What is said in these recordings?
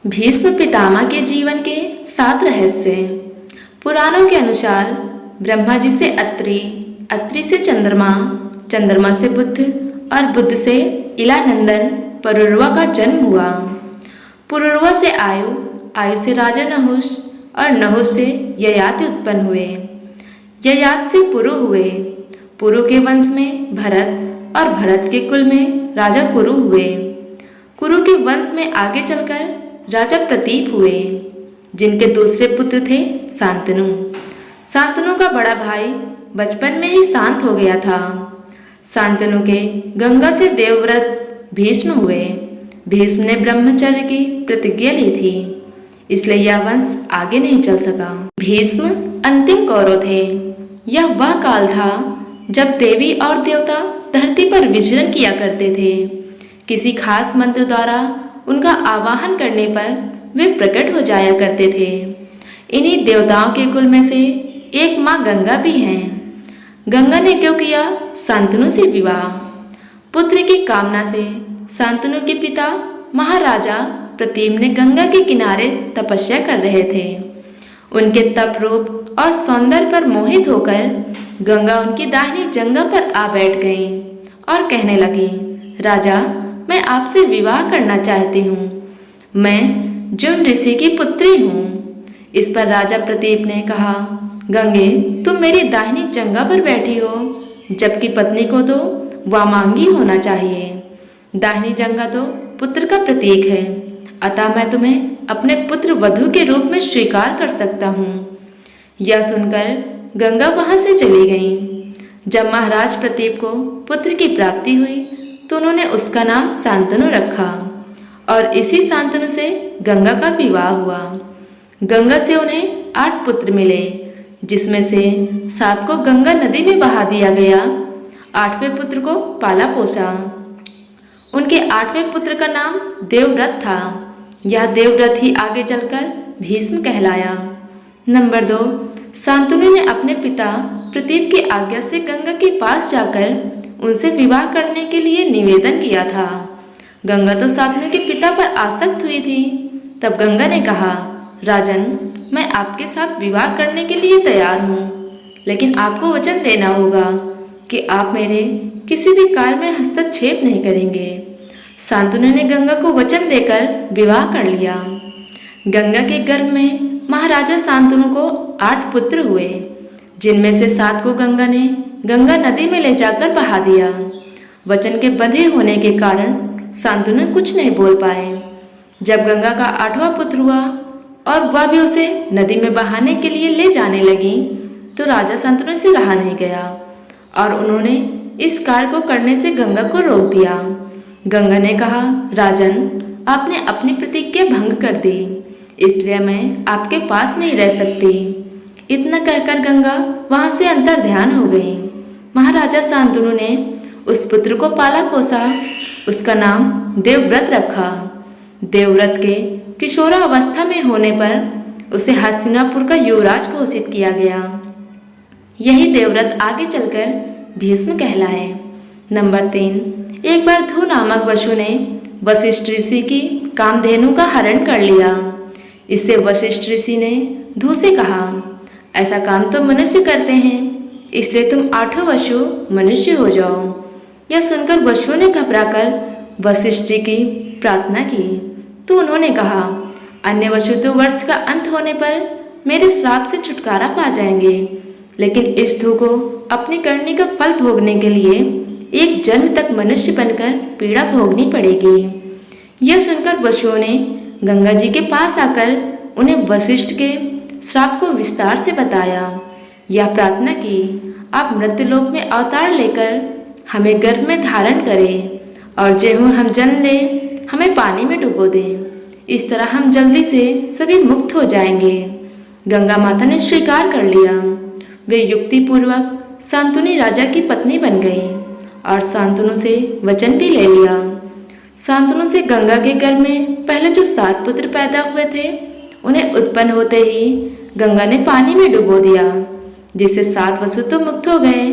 भीष्म पितामह के जीवन के 7 रहस्य। पुराणों के अनुसार ब्रह्मा जी से अत्रि, अत्रि से चंद्रमा, चंद्रमा से बुध और बुध से इलानंदन पुरुरवा का जन्म हुआ। पुरुरवा से आयु, आयु से राजा नहुष और नहुष से ययाति उत्पन्न हुए। ययाति से पुरु हुए। पुरु के वंश में भरत और भरत के कुल में राजा कुरु हुए। कुरु के वंश में आगे चलकर राजा प्रतीप हुए, जिनके दूसरे पुत्र थे शांतनु। शांतनु का बड़ा भाई बचपन में ही शांत हो गया था। शांतनु के गंगा से देवव्रत भीष्म हुए। भीष्म ने ब्रह्मचर्य की प्रतिज्ञा ली थी, इसलिए यह वंश आगे नहीं चल सका। भीष्म अंतिम कौरव थे। यह वह काल था जब देवी और देवता धरती पर विचरण किया करते थे। किसी खास मंत्र द्वारा उनका आवाहन करने पर वे प्रकट हो जाया करते थे। इन्हीं देवताओं के कुल में से एक माँ गंगा भी हैं। गंगा ने क्यों किया शांतनु से विवाह? पुत्र की कामना से शांतनु के पिता महाराजा प्रतीप ने गंगा के किनारे तपस्या कर रहे थे। उनके तप रूप और सौंदर्य पर मोहित होकर गंगा उनकी दाहिनी जंघा पर आ बैठ गई और कहने लगी, राजा, मैं आपसे विवाह करना चाहती हूँ। मैं जुन ऋषि की पुत्री हूँ। इस पर राजा प्रतीप ने कहा, गंगे, तुम मेरी दाहिनी जंघा पर बैठी हो, जबकि पत्नी को तो वामांगी होना चाहिए। दाहिनी जंघा तो पुत्र का प्रतीक है, अतः मैं तुम्हें अपने पुत्र वधू के रूप में स्वीकार कर सकता हूँ। यह सुनकर गंगा वहां से चली गई। जब महाराज प्रतीप को पुत्र की प्राप्ति हुई तो उन्होंने उसका नाम शांतनु रखा और इसी शांतनु से गंगा का विवाह हुआ। गंगा से उन्हें 8 पुत्र मिले, जिसमें से 7 को गंगा नदी में बहा दिया गया। 8वें पुत्र को पाला पोसा। उनके 8वें पुत्र का नाम देवव्रत था। यह देवव्रत ही आगे चलकर भीष्म कहलाया। नंबर 2, शांतनु ने अपने पिता प्रतीप की आज्ञा से गंगा के पास जाकर उनसे विवाह करने के लिए निवेदन किया था। गंगा तो शांतनु के पिता पर आसक्त हुई थी। तब गंगा ने कहा, राजन, मैं आपके साथ विवाह करने के लिए तैयार हूँ, लेकिन आपको वचन देना होगा कि आप मेरे किसी भी कार्य में हस्तक्षेप नहीं करेंगे। शांतनु ने गंगा को वचन देकर विवाह कर लिया। गंगा के गर्भ में महाराजा शांतनु को 8 पुत्र हुए, जिनमें से 7 को गंगा ने गंगा नदी में ले जाकर बहा दिया। वचन के बंधे होने के कारण शांतनु कुछ नहीं बोल पाए। जब गंगा का 8वां पुत्र हुआ और वह भी उसे नदी में बहाने के लिए ले जाने लगी तो राजा शांतनु से रहा नहीं गया और उन्होंने इस कार्य को करने से गंगा को रोक दिया। गंगा ने कहा, राजन, आपने अपनी प्रतिज्ञा भंग कर दी, इसलिए मैं आपके पास नहीं रह सकती। इतना कहकर गंगा वहां से अंतर ध्यान हो गई। महाराजा शांतनु ने उस पुत्र को पाला पोसा। उसका नाम देवव्रत रखा। देवव्रत के किशोरावस्था में होने पर उसे हस्तिनापुर का युवराज घोषित किया गया। यही देवव्रत आगे चलकर भीष्म कहलाए। नंबर 3, एक बार धू नामक वसु ने वशिष्ठ ऋषि की कामधेनु का हरण कर लिया। इससे वशिष्ठ ऋषि ने धू से कहा, ऐसा काम तो मनुष्य करते हैं, इसलिए तुम 8 वसु मनुष्य हो जाओ। यह सुनकर वसु ने घबराकर वशिष्ठ जी की प्रार्थना की तो उन्होंने कहा, अन्य वसु तो वर्ष का अंत होने पर मेरे श्राप से छुटकारा पा जाएंगे, लेकिन इस धू को अपनी करनी का फल भोगने के लिए एक जन्म तक मनुष्य बनकर पीड़ा भोगनी पड़ेगी। यह सुनकर वसुओं ने गंगा जी के पास आकर उन्हें वशिष्ठ के श्राप को विस्तार से बताया। यह प्रार्थना की, आप मृत्युलोक में अवतार लेकर हमें गर्भ में धारण करें और जेहू हम जन्म लें हमें पानी में डुबो दें। इस तरह हम जल्दी से सभी मुक्त हो जाएंगे। गंगा माता ने स्वीकार कर लिया। वे युक्ति पूर्वक शांतनु राजा की पत्नी बन गई और शांतनु से वचन भी ले लिया। शांतनु से गंगा के गर्भ में पहले जो 7 पुत्र पैदा हुए थे, उन्हें उत्पन्न होते ही गंगा ने पानी में डुबो दिया, जिससे 7 वसु तो मुक्त हो गए,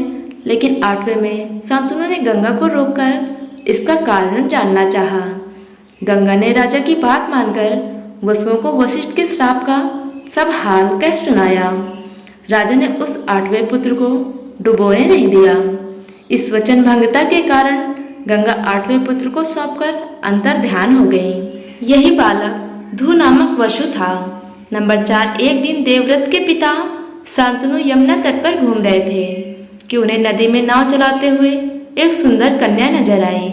लेकिन 8वें में शांतनु ने गंगा को रोककर इसका कारण जानना चाहा। गंगा ने राजा की बात मानकर वसुओं को वशिष्ठ के श्राप का सब हाल कह सुनाया। राजा ने उस 8वें पुत्र को डुबोने नहीं दिया। इस वचन भंगता के कारण गंगा 8वें पुत्र को सौंपकर अंतर ध्यान हो गई। यही बालक ध्रुव नामक वसु था। नंबर 4, एक दिन देवव्रत के पिता शांतनु यमुना तट पर घूम रहे थे कि उन्हें नदी में नाव चलाते हुए एक सुंदर कन्या नजर आई।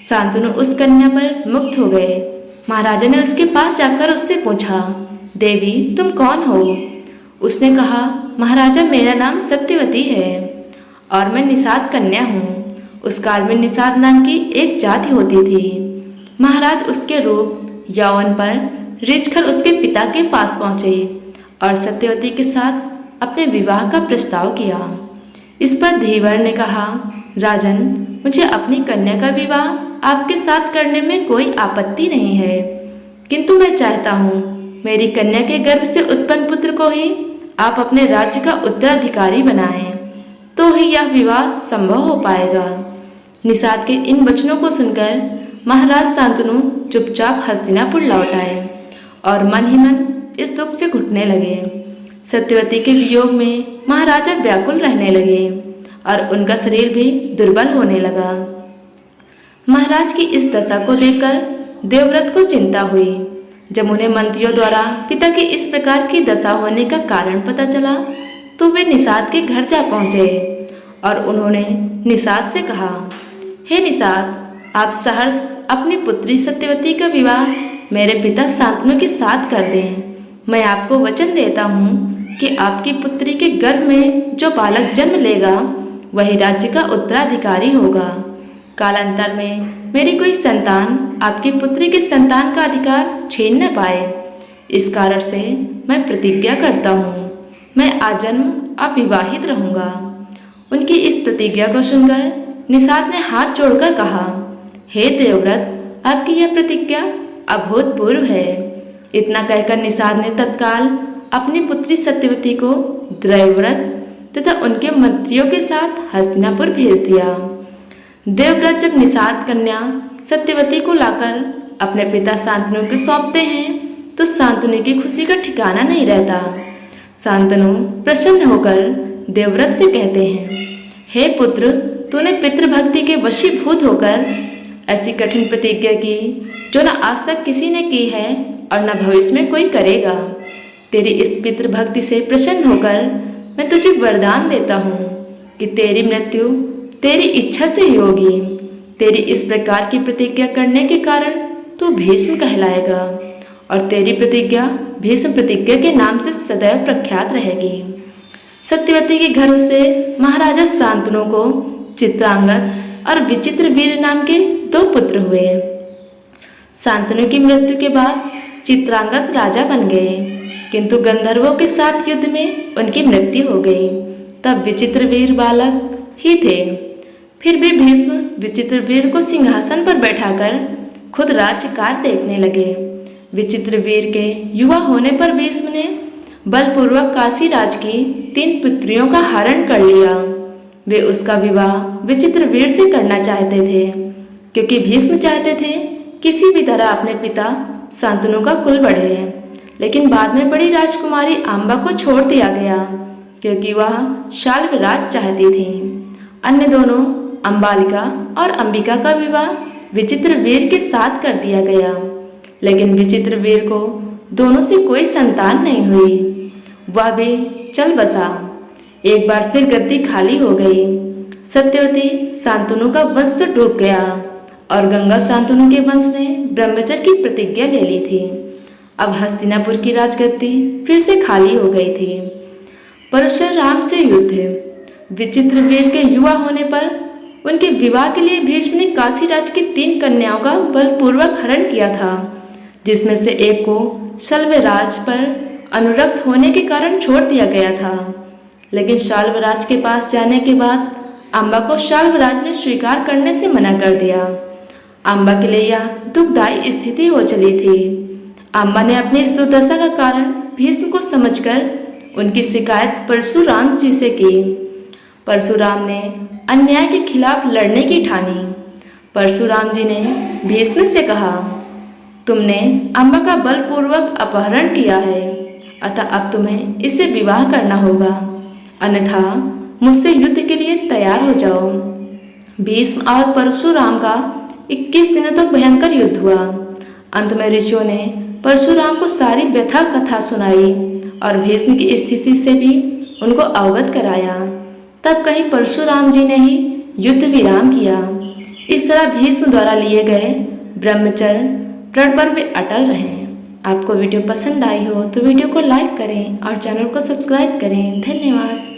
शांतनु उस कन्या पर मुग्ध हो गए। महाराजा ने उसके पास जाकर उससे पूछा, देवी तुम कौन हो? उसने कहा, महाराजा मेरा नाम सत्यवती है और मैं निषाद कन्या हूँ। उस काल में निषाद नाम की एक जाति होती थी। महाराज उसके रूप यौवन पर रिझकर उसके पिता के पास पहुँचे और सत्यवती के साथ अपने विवाह का प्रस्ताव किया। इस पर धीवर ने कहा, राजन मुझे अपनी कन्या का विवाह आपके साथ करने में कोई आपत्ति नहीं है, किंतु मैं चाहता हूँ मेरी कन्या के गर्भ से उत्पन्न पुत्र को ही आप अपने राज्य का उत्तराधिकारी बनाएं, तो ही यह विवाह संभव हो पाएगा। निषाद के इन वचनों को सुनकर महाराज शांतनु चुपचाप हस्तिनापुर लौट आए और मन ही मन इस दुख से घुटने लगे। सत्यवती के वियोग में महाराजा व्याकुल रहने लगे और उनका शरीर भी दुर्बल होने लगा। महाराज की इस दशा को देखकर देवव्रत को चिंता हुई। जब उन्हें मंत्रियों द्वारा पिता की इस प्रकार की दशा होने का कारण पता चला तो वे निषाद के घर जा पहुंचे और उन्होंने निषाद से कहा, हे निषाद, आप सहर्ष अपनी पुत्री सत्यवती का विवाह मेरे पिता शांतनु के साथ कर दें। मैं आपको वचन देता हूँ कि आपकी पुत्री के गर्भ में जो बालक जन्म लेगा वही राज्य का उत्तराधिकारी होगा। कालांतर में मेरी कोई संतान आपकी पुत्री के संतान का अधिकार छीन न पाए। इस कारण से मैं प्रतिज्ञा करता हूँ, मैं आजन्म अविवाहित रहूँगा। उनकी इस प्रतिज्ञा को सुनकर निषाद ने हाथ जोड़कर कहा, हे देवव्रत, आपकी यह प्रतिज्ञा अभूतपूर्व है। इतना कहकर निषाद ने तत्काल अपनी पुत्री सत्यवती को देवव्रत तथा उनके मंत्रियों के साथ हस्तिनापुर भेज दिया। देवव्रत जब निषाद कन्या सत्यवती को लाकर अपने पिता शांतनु को सौंपते हैं तो शांतनु की खुशी का ठिकाना नहीं रहता। शांतनु प्रसन्न होकर देवव्रत से कहते हैं, हे पुत्र, तूने पितृभक्ति के वशीभूत होकर ऐसी कठिन प्रतिज्ञा की जो न आज तक किसी ने की है और न भविष्य में कोई करेगा। तेरी इस पितृभक्ति से प्रसन्न होकर मैं तुझे वरदान देता हूँ कि तेरी मृत्यु तेरी इच्छा से ही होगी। तेरी इस प्रकार की प्रतिज्ञा करने के कारण तू भीष्म कहलाएगा और तेरी प्रतिज्ञा भीष्म प्रतिज्ञा के नाम से सदैव प्रख्यात रहेगी। सत्यवती के गर्भ से महाराजा शांतनु को चित्रांगद और विचित्रवीर नाम के 2 पुत्र हुए। शांतनु की मृत्यु के बाद चित्रांगद राजा बन गए, किंतु गंधर्वों के साथ युद्ध में उनकी मृत्यु हो गई। तब विचित्रवीर बालक ही थे। फिर भी भीष्म विचित्रवीर को सिंहासन पर बैठाकर खुद राज्यकार देखने लगे। विचित्रवीर के युवा होने पर भीष्म ने बलपूर्वक काशी राज की 3 पुत्रियों का हरण कर लिया। वे उसका विवाह विचित्रवीर से करना चाहते थे, क्योंकि भीष्म चाहते थे किसी भी तरह अपने पिता शांतनु का कुल बढ़े। लेकिन बाद में बड़ी राजकुमारी अम्बा को छोड़ दिया गया, क्योंकि वह शाल्वराज चाहती थी। अन्य दोनों अम्बालिका और अंबिका का विवाह विचित्रवीर के साथ कर दिया गया, लेकिन विचित्रवीर को दोनों से कोई संतान नहीं हुई। वह भी चल बसा। एक बार फिर गद्दी खाली हो गई। सत्यवती शांतनु का वंश तो डूब गया और गंगा शांतनु के वंश ने ब्रह्मचर्य की प्रतिज्ञा ले ली थी। अब हस्तिनापुर की राजगद्दी फिर से खाली हो गई थी। परशुराम से युद्ध। विचित्रवीर के युवा होने पर उनके विवाह के लिए भीष्म ने काशी राज की 3 कन्याओं का बलपूर्वक हरण किया था, जिसमें से एक को शाल्वराज पर अनुरक्त होने के कारण छोड़ दिया गया था। लेकिन शाल्वराज के पास जाने के बाद अम्बा को शाल्वराज ने स्वीकार करने से मना कर दिया। अम्बा के लिए यह दुखदायी स्थिति हो चली थी। अम्बा ने अपनी इस दुर्दशा का कारण भीष्म को समझकर उनकी शिकायत परशुराम जी से की। परशुराम ने अन्याय के खिलाफ लड़ने की ठानी। परशुराम जी ने भीष्म से कहा, तुमने अम्बा का बलपूर्वक अपहरण किया है, अतः अब तुम्हें इससे विवाह करना होगा, अन्यथा मुझसे युद्ध के लिए तैयार हो जाओ। भीष्म और परशुराम का 21 दिनों तक भयंकर युद्ध हुआ। अंत में ऋषियों ने परशुराम को सारी व्यथा कथा सुनाई और भीष्म की स्थिति से भी उनको अवगत कराया। तब कहीं परशुराम जी ने ही युद्ध विराम किया। इस तरह भीष्म द्वारा लिए गए ब्रह्मचर्य प्रण पर वे अटल रहे। आपको वीडियो पसंद आई हो तो वीडियो को लाइक करें और चैनल को सब्सक्राइब करें। धन्यवाद।